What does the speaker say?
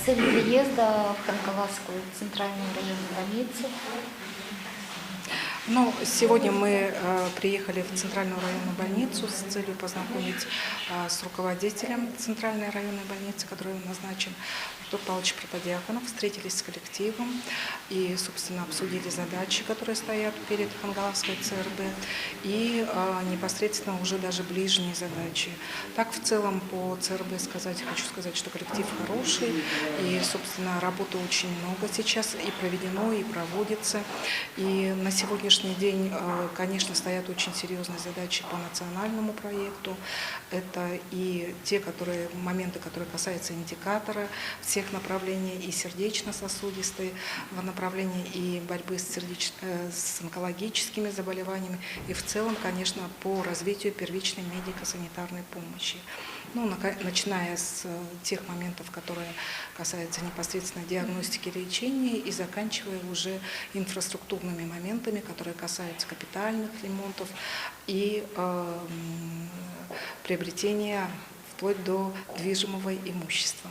цель приезда в Хангаласскую центральную районную больницу? Ну, сегодня мы приехали в Центральную районную больницу с целью познакомить с руководителем Центральной районной больницы, который назначен, Артур Павлович Протодиаконов. Встретились с коллективом и, собственно, обсудили задачи, которые стоят перед Хангаласской ЦРБ, и непосредственно уже даже ближние задачи. Так, в целом, по ЦРБ хочу сказать, что коллектив хороший, и, собственно, работы очень много сейчас и проведено, и проводится. И на сегодняшний день, конечно, стоят очень серьезные задачи по национальному проекту. Это и те моменты, которые касаются индикатора всех направлений, и сердечно-сосудистой в направлении и борьбы с онкологическими заболеваниями, и в целом, конечно, по развитию первичной медико-санитарной помощи. Ну, начиная с тех моментов, которые касаются непосредственно диагностики и лечения, и заканчивая уже инфраструктурными моментами, которые касаются капитальных ремонтов и приобретения вплоть до движимого имущества.